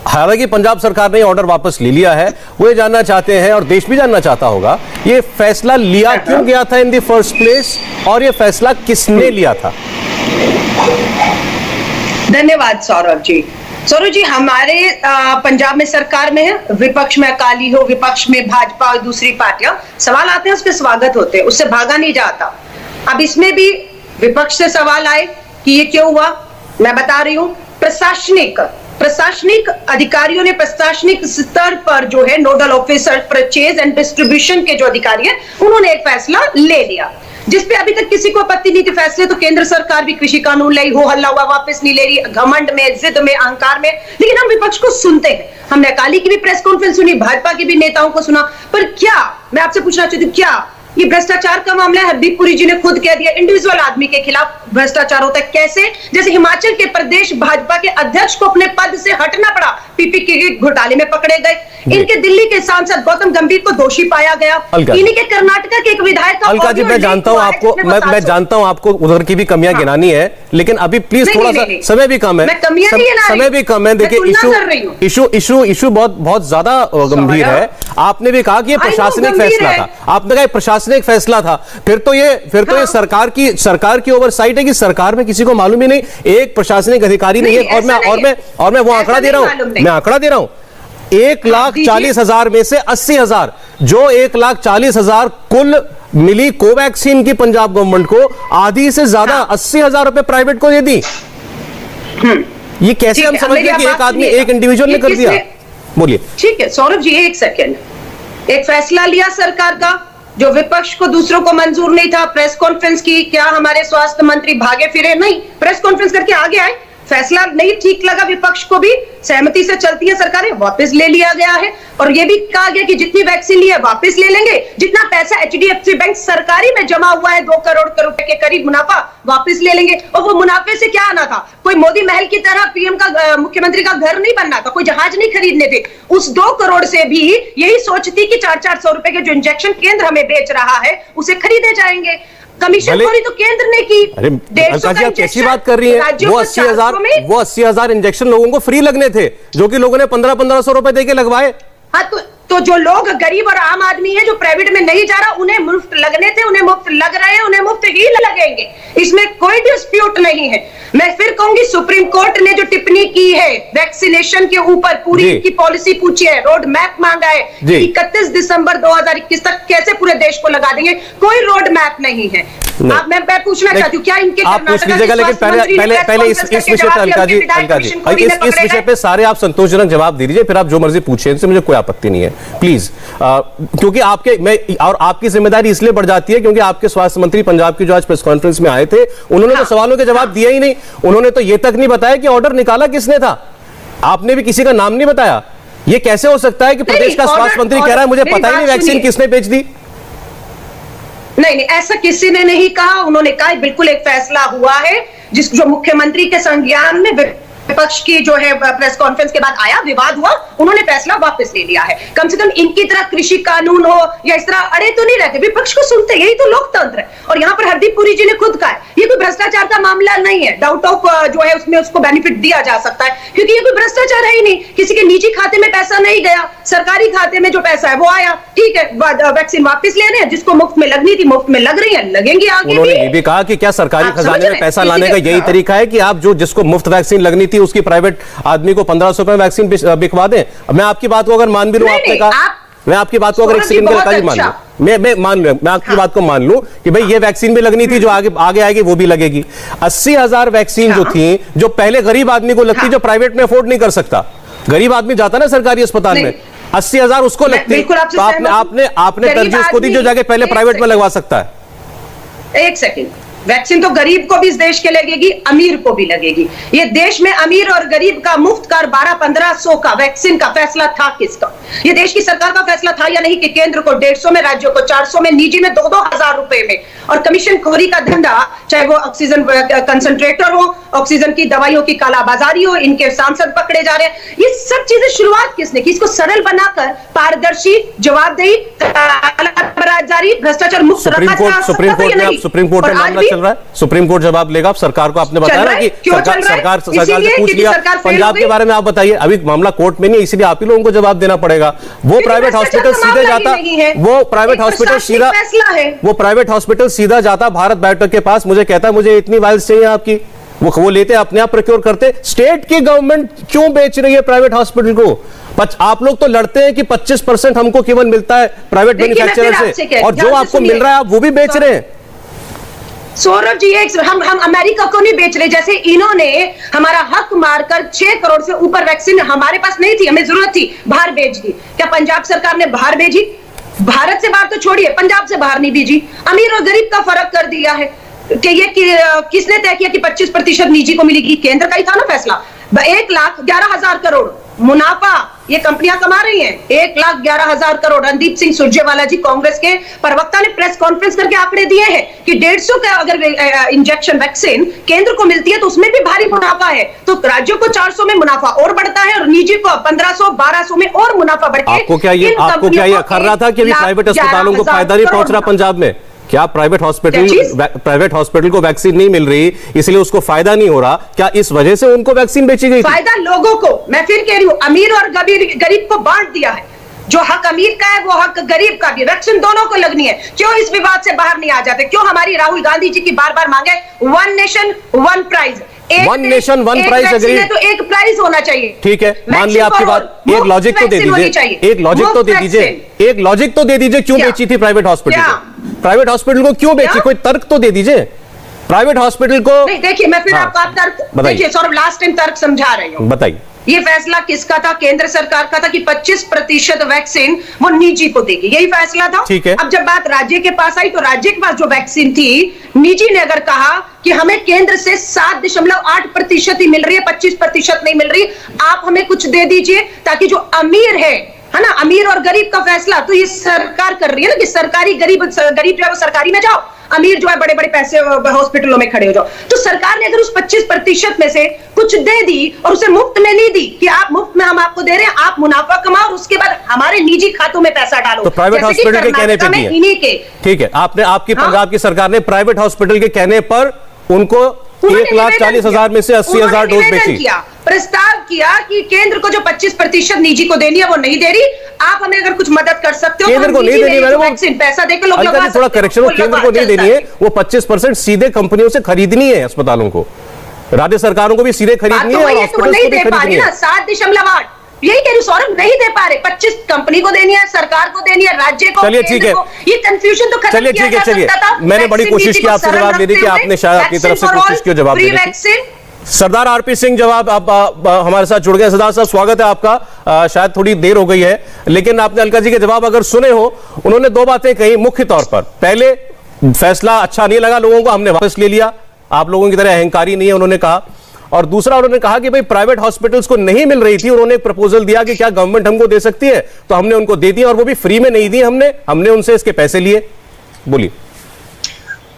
हालांकि पंजाब सरकार ने ऑर्डर वापस ले लिया है, वो ये जानना चाहते हैं और देश भी जानना चाहता होगा, ये फैसला लिया क्यों गया था इन द फर्स्ट प्लेस, और ये फैसला किसने लिया था? धन्यवाद सौरभ जी। सौरभ जी, हमारे पंजाब में सरकार में है, विपक्ष में अकाली हो, विपक्ष में भाजपा और दूसरी पार्टियां, सवाल आते हैं उसके स्वागत होते हैं, उससे भागा नहीं जाता। अब इसमें भी विपक्ष से सवाल आए कि ये क्यों हुआ, मैं बता रही हूं। प्रशासनिक अधिकारियों ने प्रशासनिक स्तर पर जो है nodal officer purchase and distribution के जो अधिकारी हैं, उन्होंने एक फैसला ले लिया। जिस पे अभी तक किसी को आपत्ति नहीं थी फैसले, तो केंद्र सरकार भी कृषि कानून लाई, हो हल्ला हुआ, वापस नहीं ले रही, घमंड में, जिद में, अहंकार में। लेकिन हम विपक्ष को सुनते हैं। हमने अकाली की भी प्रेस कॉन्फ्रेंस सुनी, भाजपा के भी नेताओं को सुना, पर क्या, मैं आपसे पूछना चाहती हूँ, क्या ये भ्रष्टाचार का मामला है? हरदीप पुरी जी ने खुद कह दिया इंडिविजुअल आदमी के खिलाफ भ्रष्टाचार होता है। कैसे? जैसे हिमाचल के प्रदेश भाजपा के अध्यक्ष को अपने पद से हटना पड़ा, पीपीके घोटाले में पकड़े गए। इनके दिल्ली के सांसद गौतम गंभीर को दोषी पाया गया। इन्हीं के कर्नाटक के एक विधायक का अलका जी, मैं जानता हूं आपको, मैं जानता हूं आपको उधर की भी कमियां गिनानी है, लेकिन अभी प्लीज थोड़ा सा समय भी कम है, समय भी कम है। देखिए इशू बहुत ज्यादा गंभीर है। आपने भी कहा कि ये प्रशासनिक फैसला था, आपने कहा प्रशासनिक फैसला था, फिर तो ये सरकार की ओवरसाइट है कि सरकार में किसी को मालूम ही नहीं, एक प्रशासनिक अधिकारी नहीं है। और मैं वो आंकड़ा दे रहा हूं, मैं आंकड़ा दे रहा हूं, 1,40,000 में से 80,000, जो 1,40,000 कुल मिली कोवैक्सीन की पंजाब गवर्नमेंट को, आधी से ज्यादा 80,000 रुपए प्राइवेट को दे दी। ये कैसे हम समझ गए कि एक आदमी, एक इंडिविजुअल ने कर दिया? बोलिए। ठीक है सौरभ जी, एक सेकेंड। एक फैसला लिया सरकार का जो विपक्ष को, दूसरों को मंजूर नहीं था। प्रेस कॉन्फ्रेंस की, क्या हमारे स्वास्थ्य मंत्री भागे फिरे? नहीं, प्रेस कॉन्फ्रेंस करके आगे आए। फैसला नहीं ठीक लगा विपक्ष को भी, सहमति से चलती है सरकारें, वापस ले लिया गया है। और यह भी कहा गया कि जितनी वैक्सीन ली है वापस ले लेंगे, जितना पैसा एचडीएफसी बैंक सरकारी में जमा हुआ है 2 करोड़ रुपए के करीब मुनाफा, वापस ले लेंगे। और वो मुनाफे से क्या आना था? कोई मोदी महल की तरह पीएम का, मुख्यमंत्री का घर नहीं बनना था, कोई जहाज नहीं खरीदने थे। उस 2 करोड़ से भी यही सोच थी कि 400-400 रुपए के जो इंजेक्शन केंद्र हमें बेच रहा है उसे खरीदे जाएंगे। कमीशन खोरी तो केंद्र ने की। अरे अलका जी, आप कैसी बात कर रही है? वो 80,000 इंजेक्शन लोगों को फ्री लगने थे, जो कि लोगों ने 1500 रुपए देके लगवाए। हाँ, तो जो लोग गरीब और आम आदमी है, जो प्राइवेट में नहीं जा रहा, उन्हें मुफ्त लगने थे, उन्हें मुफ्त लग रहे हैं, उन्हें मुफ्त ही लगेंगे, इसमें कोई डिस्प्यूट नहीं है। मैं फिर कहूंगी, सुप्रीम कोर्ट ने जो टिप्पणी की है वैक्सीनेशन के ऊपर, पूरी की पॉलिसी पूछी है, रोड मैप मांगा है, 31 दिसंबर 2021 तक कैसे पूरे देश को लगा देंगे, कोई रोड मैप नहीं है। आप, मैं पूछना चाहती हूँ, क्या इनके आप पूछ लीजिएगा, लेकिन पहले इस विषय पे अलका जी, इस विषय पे सारे आप संतोषजनक जवाब दे दीजिए, फिर आप जो मर्जी पूछिए, इनसे मुझे कोई आपत्ति नहीं है, प्लीज। क्योंकि आपकी जिम्मेदारी इसलिए बढ़ जाती है क्योंकि आपके स्वास्थ्य मंत्री पंजाब की जो आज प्रेस कॉन्फ्रेंस में आए थे, उन्होंने तो सवालों के जवाब दिया ही नहीं। उन्होंने तो ये तक नहीं बताया कि ऑर्डर निकाला किसने था। आपने भी किसी का नाम नहीं बताया। ये कैसे हो सकता है कि प्रदेश का स्वास्थ्य मंत्री कह रहा है मुझे पता ही नहीं वैक्सीन किसने बेच दी? नहीं, ऐसा किसी ने नहीं कहा। उन्होंने कहा बिल्कुल एक फैसला हुआ है जो मुख्यमंत्री के संज्ञान में विपक्ष की जो है प्रेस कॉन्फ्रेंस के बाद आया, विवाद हुआ, उन्होंने फैसला वापस ले लिया है। कम से कम इनकी तरह कृषि कानून हो या इस तरह अड़े तो नहीं रहते, विपक्ष को सुनते, यही तो लोकतंत्र है। और यहाँ पर हरदीप पुरी जी ने खुद कहा है ये कोई भ्रष्टाचार का मामला नहीं है, डाउट ऑफ जो है उसमें उसको बेनिफिट दिया जा सकता है, क्योंकि ये कोई भ्रष्टाचार है ही नहीं। किसी के निजी खाते में पैसा नहीं गया, सरकारी खाते में जो पैसा है वो आया। ठीक है, वैक्सीन वापस ले रहे हैं, जिसको मुफ्त में लगनी थी मुफ्त में लग रही है, लगेंगे आगे। उन्होंने ये भी कहा कि क्या सरकारी खजाने में पैसा लाने का यही तरीका है कि आप जिसको मुफ्त वैक्सीन लगनी थी उसकी प्राइवेट आदमी को 1500 रुपए वैक्सीन बिकवा दें? मैं आपकी बात को अगर मान भी लूं, आपने कहा, मैं आपकी बात को अगर एक सेकंड के लिए मान लूं, मैं मान लूं, मैं आपकी बात को मान लूं कि भाई ये वैक्सीन भी लगनी थी, जो आगे आएगी वो भी लगेगी। 80,000 वैक्सीन जो थी, जो पहले गरीब आदमी को लगती, जो प्राइवेट में अफोर्ड नहीं कर सकता, गरीब आदमी जाता ना सरकारी अस्पताल में, 80,000 उसको लगती, तो आपने तरजीह उसको दी जो जाके पहले प्राइवेट में लगवा सकता है। एक सेकंड, वैक्सीन तो गरीब को भी इस देश के लगेगी, अमीर को भी लगेगी। ये देश में अमीर और गरीब का मुफ्त कर 1200-1500 का वैक्सीन का फैसला था किसका? ये देश की सरकार का फैसला था या नहीं कि केंद्र को 150 में, राज्यों को 400 में, निजी में 2-2 हजार रुपए में। और कमीशन खोरी का धंधा, चाहे वो ऑक्सीजन कंसंट्रेटर हो, ऑक्सीजन की दवाइयों की कालाबाजारी हो, इनके सांसद पकड़े जा रहे हैं, ये सब चीजें शुरुआत किसने की? इसको सरल बनाकर पारदर्शी, जवाबदेही, कालाबाजारी, भ्रष्टाचार मुक्त सुप्रीम कोर्ट में मामला चल रहा है, सुप्रीम कोर्ट जवाब लेगा। सरकार को आपने बताया ना कि सरकार से पूछ लिया, पंजाब के बारे में आप बताइए। अभी मामला कोर्ट में नहीं, इसलिए आप ही लोगों को जवाब देना पड़ेगा। वो प्राइवेट हॉस्पिटल सीधे जाता, वो प्राइवेट हॉस्पिटल सीधा जाता भारत बायोटेक के पास, मुझे कहता मुझे इतनी वायल्स चाहिए आपकी, वो लेते अपने आप प्रोक्योर करते। स्टेट की गवर्नमेंट क्यों बेच रही है प्राइवेट हॉस्पिटल को? आप लोग तो लड़ते हैं कि 25% हमको केवल मिलता है प्राइवेट मैन्युफैक्चरर से, और जो आपको मिल रहा है आप वो भी बेच रहे हैं। सौरभ जी, हम अमेरिका को नहीं बेच रहे। जैसे इन्होंने हमारा हक मारकर 6 करोड़ से ऊपर वैक्सीन हमारे पास नहीं थी, हमें जरूरत थी, बाहर भेज दी। क्या पंजाब सरकार ने बाहर भेजी? भारत से बाहर तो छोड़िए, पंजाब से बाहर नहीं भेजी। अमीर और गरीब का फर्क कर दिया है कि ये किसने तय किया कि 25% निजी को मिलेगी? केंद्र का ही था ना फैसला। 1,11,000 करोड़ मुनाफा ये कंपनियां कमा रही हैं, 1,11,000 करोड़। रणदीप सिंह सुरजेवाला जी कांग्रेस के प्रवक्ता ने प्रेस कॉन्फ्रेंस करके आंकड़े दिए हैं कि 150 का अगर इंजेक्शन वैक्सीन केंद्र को मिलती है तो उसमें भी भारी मुनाफा है। तो राज्यों को 400 में मुनाफा और बढ़ता है और निजी को 1500 1200 में और मुनाफा बढ़ के आपको क्या ये अखर रहा था कि प्राइवेट अस्पतालों को फायदा नहीं पहुंच रहा पंजाब में? क्या प्राइवेट हॉस्पिटल को वैक्सीन नहीं मिल रही इसलिए उसको फायदा नहीं हो रहा? क्या इस वजह से उनको वैक्सीन बेची गई? फायदा लोगों को, मैं फिर कह रही हूं, अमीर और गरीब को बांट दिया है। जो हक अमीर का है वो हक गरीब का भी, वैक्सीन दोनों को लगनी है। क्यों इस विवाद से बाहर नहीं आ जाते? क्यों हमारी राहुल गांधी जी की बार बार मांगे one nation one price? One nation one price agree, तो एक प्राइज होना चाहिए। ठीक है, मान लिया आपकी बात। एक लॉजिक तो दे दीजिए, एक लॉजिक तो दे दीजिए, एक लॉजिक तो दे दीजिए। क्यों बेची थी प्राइवेट हॉस्पिटल को? प्राइवेट हॉस्पिटल को क्यों बेची? कोई तर्क तो दे दीजिए। प्राइवेट हॉस्पिटल को नहीं, देखिए मैं फिर आपका तर्क देखिए, सौरभ लास्ट टाइम तर्क समझा रही हूँ। बताइए, ये फैसला किसका था? केंद्र सरकार का था कि 25% वैक्सीन वो निजी को देगी, यही फैसला था। ठीक है। अब जब बात राज्य के पास आई तो राज्य के पास जो वैक्सीन थी, निजी ने अगर कहा कि हमें केंद्र से 7.8% ही मिल रही है, 25% नहीं मिल रही, आप हमें कुछ दे दीजिए ताकि जो अमीर है ना, अमीर और गरीब का फैसला तो ये सरकार कर रही है ना कि सरकारी गरीब जो है वो सरकारी में जाओ, अमीर जो है बड़े बड़े पैसे हॉस्पिटलों में खड़े हो जाओ। तो सरकार ने अगर उस 25% में से कुछ दे दी और उसे मुफ्त में नहीं दी कि आप मुफ्त में हम आपको दे रहे हैं, आप मुनाफा कमाओ और उसके बाद हमारे निजी खातों में पैसा डालो, तो प्राइवेट हॉस्पिटल के कहने पे इन्हीं के। ठीक है, आपने आपकी पंजाब की सरकार ने प्राइवेट हॉस्पिटल के कहने पर उनको 1,40,000 में से 80,000 डोज बेची। प्रस्ताव किया कि केंद्र को जो 25% निजी को देनी है वो नहीं दे रही, आप हमें अगर कुछ मदद कर सकते हो। केंद्र को नहीं देनी है, वैक्सीन पैसा देकर लोग लगा थोड़ा करेक्शन हो, केंद्र को नहीं देनी है, वो 25% सीधे कंपनियों से खरीदनी है। अस्पतालों को, राज्य सरकारों को भी सीधे खरीदनी है और हॉस्पिटल को भी खरीदनी है। 7.8 यही कह रही सौरभ, नहीं दे पा रहे। 25 कंपनी को देनी है, सरकार को देनी है, राज्य को। चलिए ठीक है, ये कंफ्यूजन तो खत्म किया जा सकता था। मैंने बड़ी कोशिश की आपसे जवाब देने की, आपने शायद अपनी तरफ से कोशिश की जवाब देने की। सरदार आरपी सिंह जवाब आप हमारे साथ जुड़ गए। सरदार साहब स्वागत है आपका। शायद थोड़ी देर हो गई है लेकिन आपने अलका जी के जवाब अगर सुने हो, उन्होंने दो बातें कही मुख्य तौर पर। पहले, फैसला अच्छा नहीं लगा लोगों को, हमने वापस ले लिया, आप लोगों की तरह अहंकारी नहीं है, उन्होंने कहा। और दूसरा उन्होंने कहा कि भाई प्राइवेट हॉस्पिटल्स को नहीं मिल रही थी, उन्होंने एक प्रपोजल दिया कि क्या गवर्नमेंट हमको दे सकती है, तो हमने उनको दे दिया और वो भी फ्री में नहीं दी, हमने उनसे इसके पैसे लिए। बोलिए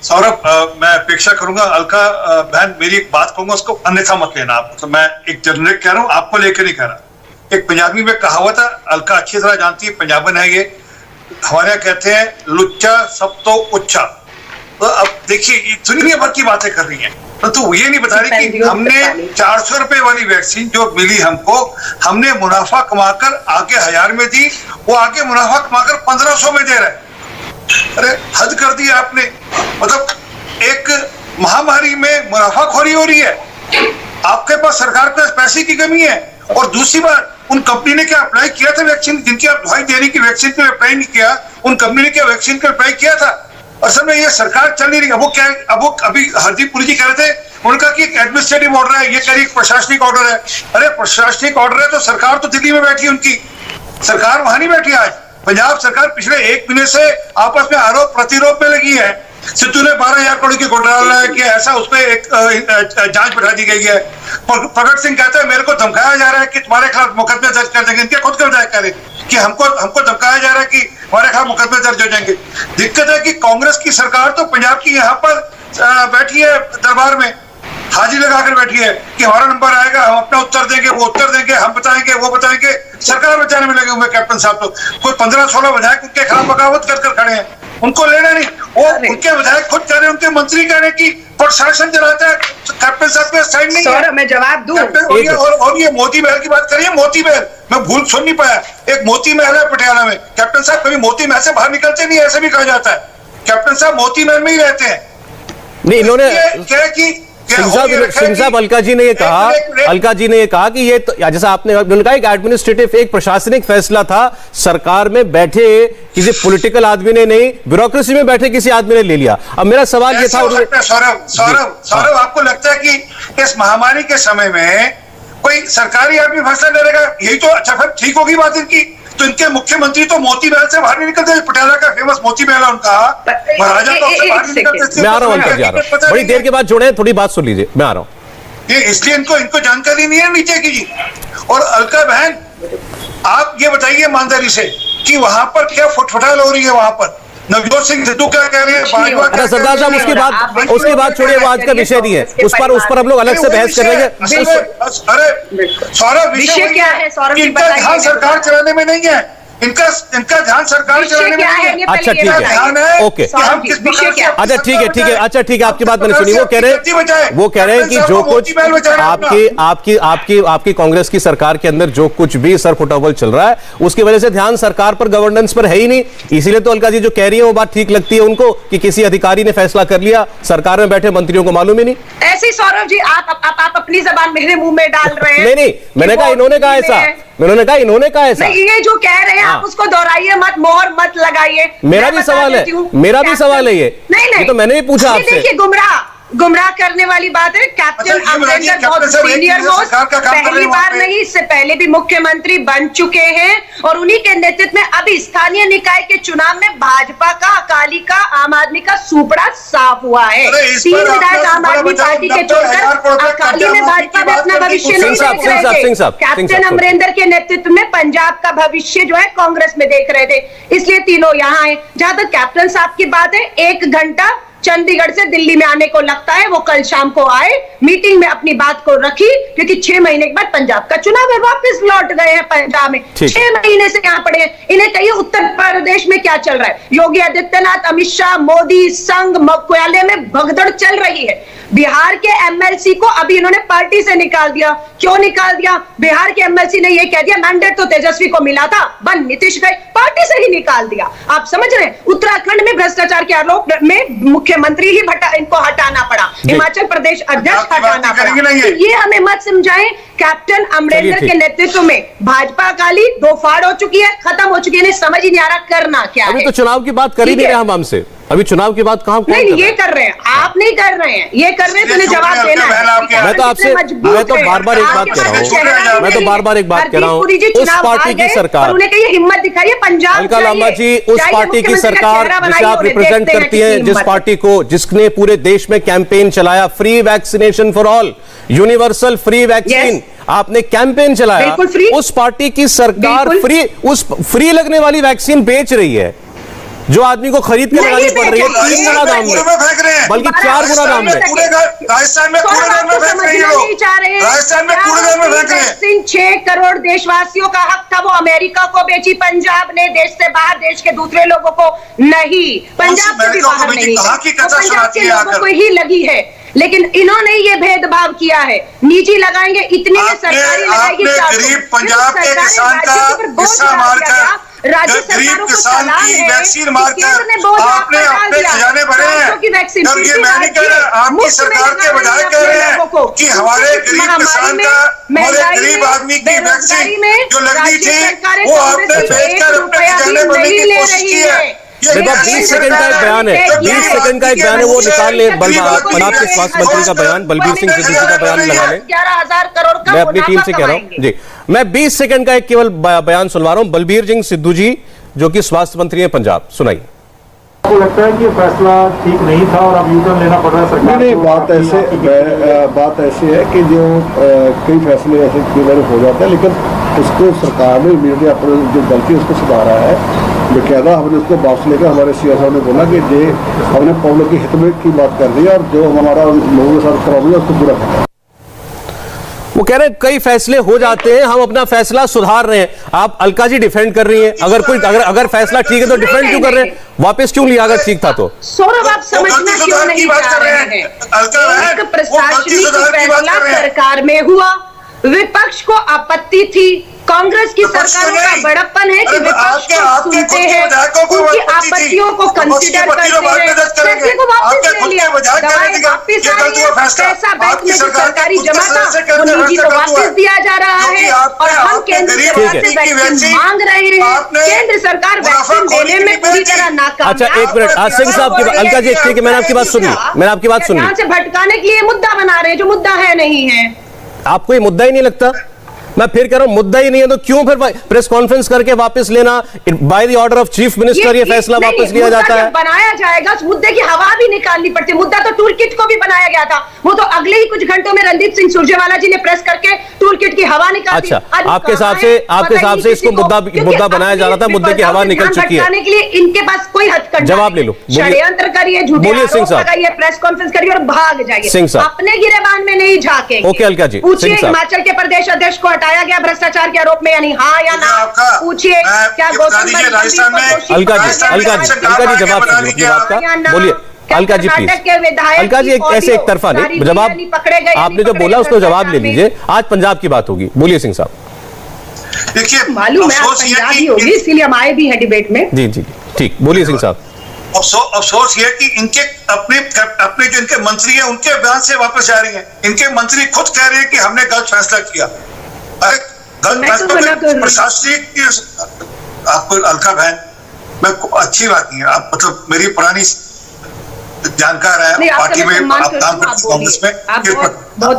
सौरभ, मैं अपेक्षा करूंगा अलका बहन मेरी एक बात कहूंगा उसको अन्यथा मत लेना आप। तो मैं एक जनरिक कह रहा हूं, आपको लेकर नहीं कह रहा। एक पंजाबी में कहावत है, अलका अच्छी तरह जानती है, पंजाबन है ये, हमारे यहाँ कहते हैं लुच्चा सब तो उच्चा। तो अब देखिए ये दुनिया भर की बातें कर रही है, तो ये नहीं बता रही कि हमने 400 रुपए वाली वैक्सीन जो मिली हमको, हमने मुनाफा कमाकर आगे 1000 में दी, वो आगे मुनाफा कमाकर 1500 में दे रहा है। अरे हद कर दी आपने। मतलब एक महामारी में मुनाफाखोरी हो रही है, आपके पास सरकार के पास पैसे की कमी है। और दूसरी बात, उन कंपनी ने क्या अप्लाई किया था वैक्सीन, जिनकी आप दवाई देने की वैक्सीन पे अप्लाई नहीं किया, उन कंपनी ने क्या वैक्सीन पे अप्लाई किया था? असल में ये सरकार चल नहीं रही। अब वो क्या, अब वो अभी हरदीप पुरी जी कह रहे थे, उनका कि एक एडमिनिस्ट्रेटिव ऑर्डर है, ये कह रही प्रशासनिक ऑर्डर है। अरे प्रशासनिक ऑर्डर है तो सरकार तो दिल्ली में बैठी है, उनकी सरकार वहां नहीं बैठी। आज पंजाब सरकार पिछले 1 महीने से आपस में आरोप प्रतिरोप में लगी है। सिद्धू ने 12,000 करोड़ की घोटाला किया, ऐसा उस पर एक जांच बैठा दी गई है। प्रगट सिंह कहते हैं मेरे को धमकाया जा रहा है कि तुम्हारे खिलाफ मुकदमे दर्ज कर देंगे। इनके खुद कह रहे कि हमको धमकाया जा रहा है कि हमारे खिलाफ मुकदमे दर्ज हो जाएंगे। दिक्कत है कि कांग्रेस की सरकार तो पंजाब की यहाँ पर बैठी है दरबार में, हाजिरी लगाकर बैठी है कि हमारा नंबर आएगा, हम अपना उत्तर देंगे, वो उत्तर देंगे, हम बताएंगे, वो बताएंगे। सरकार बचाने में लगे हुए कैप्टन साहब तो कोई 15-16 विधायक उनके खिलाफ बगावत कर खड़े हैं, उनको लेना नहीं। वो उनके विधायक खुद कह रहे हैं, उनके मंत्री कह रहे हैं कि प्रशासन चलाता है, कैप्टन साहब के साइड नहीं है। मैं जवाब दूं। और ये मोती महल की बात करिए, मोती महल मैं भूल सुन नहीं पाया, एक मोती महल है पटियाला में। कैप्टन साहब कभी मोती महल से बाहर निकलते नहीं, ऐसे भी कहा जाता है। कैप्टन साहब मोती महल में ही रहते हैं। नहीं, इन्होंने क्या कि सिंह साहब, अलका जी ने ये कहा कि ये तो जैसा आपने कहा एक एडमिनिस्ट्रेटिव, एक प्रशासनिक फैसला था, सरकार में बैठे किसी पॉलिटिकल आदमी ने नहीं, ब्यूरोक्रेसी में बैठे किसी आदमी ने ले लिया। अब मेरा सवाल ये था, सौरभ आपको लगता है कि इस महामारी के समय में कोई सरकारी आदमी फैसला ले लेगा? यही तो अच्छा, फिर ठीक होगी बात इनकी। तो इनके मुख्यमंत्री तो मोती महल से बाहर नहीं निकलते। पटियाला का फेमस मोती महल है उनका, महाराजा तो उससे बाहर नहीं निकलते। मैं आ रहा हूँ अंकल जी, आ रहा हूँ, बड़ी देर के बाद जुड़े, थोड़ी बात सुन लीजिए, मैं आ रहा हूँ। ये इसलिए इनको जानकारी नहीं है नीचे की जी। और अलका बहन, आप ये बताइए ईमानदारी से कि वहां पर क्या फुटफुटाल हो रही है? वहां पर नवजोत सिंह सिद्धू क्या कह रहे हैं, बाजवा अरे सरदार साहब उसकी बात छोड़िए, वो आज का विषय नहीं है, उस पर हम लोग अलग से बहस कर लेंगे। अरे सौरभ, विषय क्या है? इनका ध्यान सरकार चलाने में नहीं है, इनका ध्यान सरकार चलाने में नहीं है। अच्छा ठीक है, ओके, अच्छा ठीक है, अच्छा ठीक है, आपकी बात मैंने सुनी। वो कह रहे हैं कि जो कुछ आपकी कांग्रेस की सरकार के अंदर जो कुछ भी सर फुटबॉल चल रहा है, उसकी वजह से ध्यान सरकार पर, गवर्नेंस पर है ही नहीं। इसीलिए तो अलका जी जो कह रही है वो बात ठीक लगती है उनको कि किसी अधिकारी ने फैसला कर लिया, सरकार में बैठे मंत्रियों को मालूम ही नहीं। ऐसे सौरभ जी आप अपनी जबान मेरे मुंह में डाल रहे हैं। नहीं, मैंने कहा इन्होंने कहा ऐसा, ये जो कह रहे हैं आप उसको दोहराइए मत, मोहर मत लगाइए। मेरा भी सवाल है ये। नहीं, तो मैंने भी पूछा आपसे। देखिए, गुमराह करने वाली बात है। कैप्टन अमरिंदर बहुत सीनियर मोस्ट, पहली बार नहीं, इससे पहले भी मुख्यमंत्री बन चुके हैं और उन्हीं के नेतृत्व में अभी स्थानीय निकाय के चुनाव में भाजपा का, अकाली का, आम आदमी का सुपड़ा साफ हुआ है। 3 विधायक आम आदमी पार्टी के छोड़कर अकाली में भाजपा में अपना भविष्य नहीं देख रहे थे। कैप्टन अमरिंदर के नेतृत्व में पंजाब का भविष्य जो है कांग्रेस में देख रहे थे, इसलिए तीनों यहाँ आए। जहां तक कैप्टन साहब की बात है, 1 घंटा चंडीगढ़ से दिल्ली में आने को लगता है, वो कल शाम को आए, मीटिंग में अपनी बात को रखी, क्योंकि 6 महीने के बाद पंजाब का चुनाव है, वापस लौट गए हैं पंजाब में। 6 महीने से यहाँ पड़े हैं। इन्हें कहिए उत्तर प्रदेश में क्या चल रहा है। योगी आदित्यनाथ, अमित शाह, मोदी, संघ मुख्यालय में भगदड़ चल रही है। बिहार के एमएलसी को अभी इन्होंने पार्टी से निकाल दिया। क्यों निकाल दिया? बिहार के एमएलसी ने यह कह दिया मैंडेट तो तेजस्वी को मिला था, बन नीतीश गए, पार्टी से ही निकाल दिया। आप समझ रहे हैं? उत्तराखंड में भ्रष्टाचार के आरोप में मुख्यमंत्री ही इनको हटाना पड़ा, हिमाचल प्रदेश अध्यक्ष हटाना पड़ा। ये हमें मत समझाएं। कैप्टन अमरिंदर के नेतृत्व में भाजपा अकाली 2 फाड़ हो चुकी है, खत्म हो चुकी है, इन्हें समझ ही नहीं आ रहा करना क्या है। अभी तो चुनाव की बात कर ही नहीं रहे हम हमसे, अभी चुनाव की बात कहां? नहीं, ये कर रहे हैं, आप नहीं कर रहे हैं, ये कर रहे हैं, तो उन्हें जवाब देना है। मैं तो आपसे, मैं तो बार-बार एक बात कह रहा हूँ, उस पार्टी की सरकार, उन्हें कहिए हिम्मत दिखाइए, पंजाब अलका लांबा जी, उस पार्टी की सरकार जिसे आप रिप्रेजेंट करती हैं, जिस पार्टी को, जिसने पूरे देश में कैंपेन चलाया, free vaccination for all, universal free vaccine, आपने कैंपेन चलाया, उस पार्टी की सरकार फ्री लगने वाली वैक्सीन बेच रही है, जो आदमी को खरीद के लगानी पड़ रही है 3 गुना दाम में, बल्कि 4 गुना दाम में। राजस्थान में कूड़ेदान में फेंक रहे हैं, राजस्थान में कूड़ेदान में फेंक रहे हैं। 6 करोड़ देशवासियों का हक था, वो अमेरिका को बेची पंजाब ने, देश से बाहर, देश के दूसरे लोगों को नहीं, पंजाब से भी बाहर नहीं, पंजाब के लोगों को ही लगी है। लेकिन इन्होंने ये भेदभाव किया है, निजी लगाएंगे इतने में सरकारी लगाएगी। गरीब पंजाब के किसान का हिस्सा मारकर, गरीब किसान की वैक्सीन मारकर आपने अपने खजाने भरे हैं। और ये मैं नहीं कह रहा, आपकी सरकार के विधायक कह रहे हैं कि हमारे गरीब किसान का, हमारे गरीब आदमी की वैक्सीन जो लगनी थी वो आपने बेचकर अपने खजाने भरने की कोशिश की है। देखो 20 सेकंड का एक बयान है, 20 सेकंड का एक बयान है, वो निकाल ले। पंजाब के स्वास्थ्य मंत्री का बयान, बलबीर सिंह सिद्धू जी का बयान लगा लें। 11,000 करोड़ का मैं अपनी टीम से कह रहा हूँ जी, मैं 20 सेकंड का एक केवल बयान सुनवा रहा हूँ। बलबीर सिंह सिद्धू जी जो कि स्वास्थ्य मंत्री है पंजाब, सुनाइए। आपको लगता है कि फैसला ठीक नहीं था और अब यूटर्न लेना पड़ रहा है सरकार? नहीं, बात ऐसी है कि जो कई फैसले ऐसे कई बार हो जाते हैं, लेकिन उसको सरकार ने इमीडिएटली अपनी जो गलती है उसको सुधारा है। बेकायदा हमने उसको वापस लेकर हमारे सीएम साहब ने बोला कि जे हमने पब्लिक के हित में की बात कर दी और जो हमारा लोगों के साथ प्रॉब्लम है उसको पूरा करना। वो कह रहे हैं कई फैसले हो जाते हैं, हम अपना फैसला सुधार रहे हैं। आप अलका जी डिफेंड कर रही हैं, अगर फैसला ठीक है तो डिफेंड क्यों कर रहे हैं? वापस क्यों लिया अगर ठीक था तो? सौरभ, आप समझना क्यों नहीं चाह रहे हैं? एक प्रशासनिक फैसला सरकार में हुआ, विपक्ष को आपत्ति थी, कांग्रेस की सरकारों का बड़प्पन है कि विपक्ष को सुनते हैं, उनकी आपत्तियों को कंसीडर करते हैं, फैसले को वापस ले लिया, दवाएं वापस आ रही है, पैसा बैंक में जो सरकारी जमा था वो निजी को वापस दिया जा रहा है और हम केंद्र सरकार से वैक्सीन मांग रहे हैं। केंद्र सरकार वैक्सीन देने में पूरी तरह नाकाम। अच्छा एक मिनट, सिंह साहब की अलका जी, ठीक है, मैंने आपकी बात सुनी, मैंने आपकी बात सुनी। यहाँ से भटकाने के लिए मुद्दा बना रहे हैं जो मुद्दा है नहीं है। आपको ये मुद्दा ही नहीं लगता? मैं फिर कह रहा हूं मुद्दा ही नहीं है तो क्यों फिर प्रेस कॉन्फ्रेंस करके वापस लेना, by the order of chief minister ये फैसला वापस लिया जाता है? बनाया जाएगा उस मुद्दे की हवा भी निकालनी पड़ती है। मुद्दा तो टूल किट को भी बनाया गया था, वो तो अगले ही कुछ घंटों में रणदीप सिंह सुरजेवाला जी ने प्रेस करके टूल किट की हवा निकाल दी। अच्छा, आपके हिसाब से इसको मुद्दा बनाया जा रहा था, मुद्दे की हवा निकल चुकी है। के लिए इनके पास कोई हथकंडा, जवाब ले लो, षड्यंत्र करिए, झूठे आरोप लगाइए, प्रेस कॉन्फ्रेंस करिए और भाग जाइए, सिंह साहब अपने गिरेबान में नहीं झांकेंगे। ओके अलका जी, पूछिए हिमाचल के प्रदेश अध्यक्ष को हटाया गया भ्रष्टाचार के आरोप में, यानी हाँ या ना? पूछिए क्या गौतम राजस्थान में अलका जी जवाब दीजिए बात का, बोलिए अलका जी प्लीज। अलका जी ऐसे एक तरफा नहीं, जवाब आपने जो बोला उसको जवाब ले लीजिए। आज पंजाब की बात होगी, बोलिए सिंह साहब। देखिए मालूम है पंजाबी होगी इसीलिए हम आए भी हैं डिबेट में। जी जी ठीक, बोलिए सिंह साहब। अफसोस ये कि इनके अपने जो इनके मंत्री हैं उनके बयान से वापस जा रही हैं। इनके मंत्री खुद कह रहे हैं कि हमने गलत फैसला किया। अरे गलत फैसला प्रशासनिक, आपको अलका बहन, मैं अच्छी बात नहीं है, आप मतलब मेरी पुरानी जानकार है, पार्टी में आप काम करते कांग्रेस में, बहुत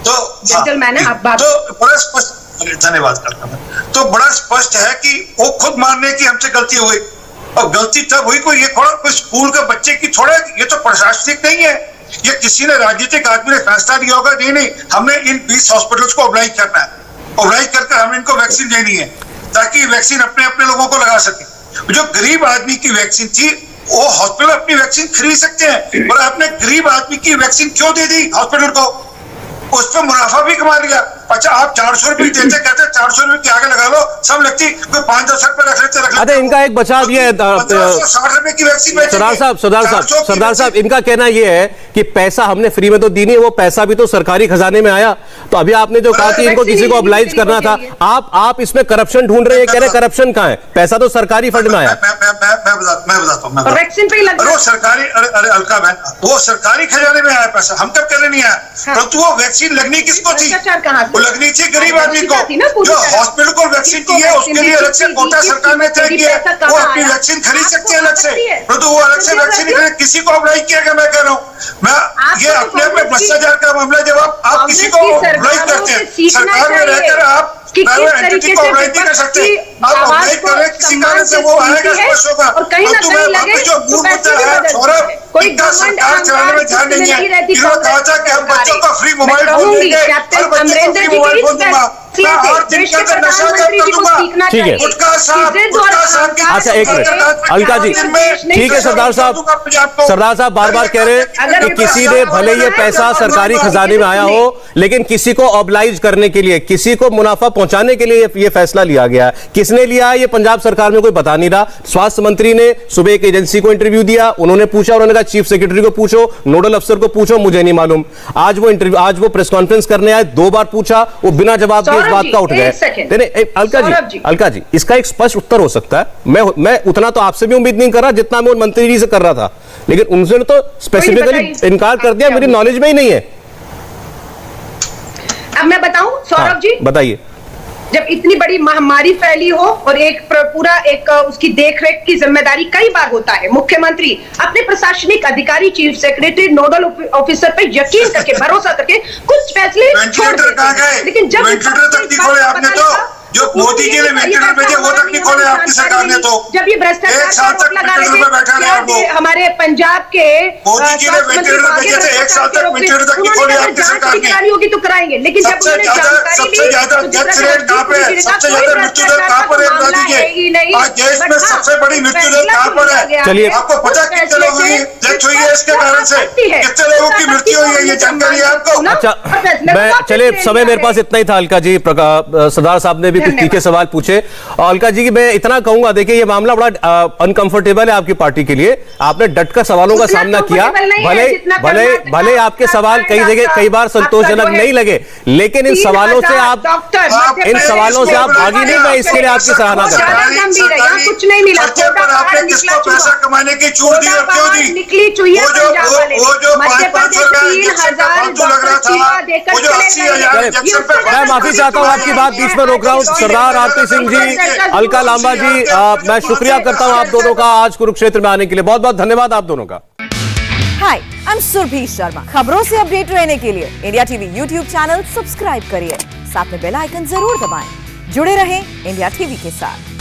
तो जेंटलमैन है आप बात, तो बड़ा स्पष्ट, धन्यवाद करता हूं। तो बड़ा स्पष्ट है कि वो खुद मान रहे कि हमसे गलती हो गई, और गलती तब हुई कोई ये थोड़ा कोई स्कूल के बच्चे की थोड़ा, ये तो प्रशासनिक नहीं है, ये किसी ने राजनीतिक आदमी ने फैसला लिया होगा, नहीं हमने इन 20 हॉस्पिटल्स को ऑब्लाइज करना है, ऑब्लाइज करके हमें इनको वैक्सीन देनी है ताकि वैक्सीन अपने अपने लोगों को लगा सके। जो गरीब आदमी की वैक्सीन थी वो हॉस्पिटल अपनी वैक्सीन खरीद सकते हैं, और आपने गरीब आदमी की वैक्सीन क्यों दे दी हॉस्पिटल को? उस पर मुनाफा भी कमा लिया। अच्छा आप 400 रुपए देते, कहते 400 रुपए के आगे लगा लो, सब लगती कोई 5-10 रुपए रख लेते। अरे इनका एक बचाव ये है 60 रुपए की वैक्सीन, सरदार साहब इनका कहना ये है कि पैसा हमने फ्री में तो दी नहीं, वो पैसा भी तो सरकारी खजाने में आया। तो अभी आपने जो कहा कि इनको किसी को ऑब्लाइज करना था, आप इसमें करप्शन ढूंढ रहे हैं, कह रहे करप्शन कहां है? पैसा तो सरकारी फंड में आया। मैं बताता हूँ वैक्सीन पे लग रहा है सरकारी, अरे अलका बहन, वो सरकारी खजाने में आया पैसा, हम कब कहने नहीं आया, परंतु वो वैक्सीन लगनी किसको थी? वो लगनी थी गरीब आदमी को। जो हॉस्पिटल को वैक्सीन चाहिए उसके लिए अलग से कोटा सरकार ने तय किया, वो अपनी वैक्सीन खरीद सकते हैं अलग से, परंतु वो अलग से वैक्सीन किसी को ऑब्लाइज किया गया? मैं कह रहा हूँ, मैं ये अपने आप में भ्रष्टाचार का मामला, जब आप किसी को ऑब्लाइज करते हैं सरकार में रहकर, आप प्राइवेट एंटिटी को ऑब्लाइज नहीं कर सकते, आप ऑब्लाइज कर रहे किसी कारण से वो आएगा, स्पष्ट होगा। और जो मूल मुद्दा है सौरभ, इनका सरकार चलाने में ध्यान नहीं है। इन्होंने कहा था कि हम बच्चों को फ्री मोबाइल फोन देंगे, हर बच्चे को फ्री मोबाइल फोन दूंगा, मैं हर दिन के अंदर नशा कर दूंगा, ठीक है। अच्छा एक मिनट अलका जी, ठीक है सरदार साहब बार बार कह रहे हैं कि किसी ने भले ये पैसा सरकारी खजाने में आया हो, लेकिन किसी को ऑब्लाइज करने के लिए, किसी को मुनाफा पहुंचाने के लिए ये फैसला लिया गया है। किसने लिया है ये पंजाब सरकार में कोई बता नहीं रहा। स्वास्थ्य मंत्री ने सुबह एक एजेंसी को इंटरव्यू दिया, उन्होंने पूछा, उन्होंने कहा चीफ सेक्रेटरी को पूछो, नोडल अफसर को पूछो, मुझे नहीं मालूम। आज वो प्रेस कॉन्फ्रेंस करने आए, 2 बार पूछा, वो बिना जवाब दिए इस बात का उठ गए। अलका जी इसका एक स्पष्ट उत्तर हो सकता है, मैं उतना तो आपसे भी उम्मीद नहीं कर रहा जितना मैं मंत्री जी से कर रहा था, लेकिन उनसे तो स्पेसिफिकली इनकार कर दिया, मेरी नॉलेज में ही नहीं है। अब मैं बताऊं सौरभ जी, बताइए। जब इतनी बड़ी महामारी फैली हो और पूरा उसकी देखरेख की जिम्मेदारी कई बार होता है, मुख्यमंत्री अपने प्रशासनिक अधिकारी, चीफ सेक्रेटरी, नोडल ऑफिसर पे यकीन करके, भरोसा करके कुछ फैसले छोड़ देते हैं। लेकिन जब आपने तो जो मोदी जी ने वेंटिलेटर भेजे वो तक नहीं खोले आपकी सरकार ने, तो जब ये भ्रष्टाचार लगा रहे थे हमारे पंजाब के मोदी जी ने वेंटिलेटर भेजे थे, 1 साल तक वेंटिलेटर तक नहीं खोले आपकी सरकार ने। होगी तो कराएंगे, लेकिन सबसे ज्यादा डेथ रेट कहाँ पे है, सबसे ज्यादा मृत्यु दर कहाँ पर है मोदी जी? आज देश में सबसे बड़ी मृत्यु दर कहाँ पर है? चलिए आपको पता कितने लोगों की डेथ हुई है इसके कारण से, कितने लोगों की मृत्यु हुई है, ये जानकारी है आपको? अच्छा मैं चलिए, समय मेरे पास इतना ही था। अलका जी, सरदार साहब ने भी कुछ तीखे सवाल पूछे। अलका जी की मैं इतना कहूंगा, देखिए ये मामला बड़ा अनकंफर्टेबल है आपकी पार्टी के लिए, आपने डटकर सवालों का सामना किया, भले आपके सवाल कई जगह कई बार संतोषजनक नहीं लगे, लेकिन इन सवालों से आप भागी नहीं, मैं इसके लिए आपकी सराहना करता हूं। कुछ नहीं मिला, आपने किसको पैसा कमाने की छूट दी और क्यों दी? निकली चुहिया वो जो 500 लग रहा था, वो जो 80,000। मैं माफी चाहता हूं, आपकी बात बीच में रोक रहा हूं। सरदार आरती सिंह जी, अलका लांबा जी, मैं शुक्रिया करता हूं आप दोनों का आज कुरुक्षेत्र में आने के लिए। बहुत बहुत धन्यवाद आप दोनों का। हाय, आई एम सुरभि शर्मा। खबरों से अपडेट रहने के लिए India TV YouTube channel subscribe करिए, साथ में बेल आइकन जरूर दबाएं। जुड़े रहें इंडिया टीवी के साथ।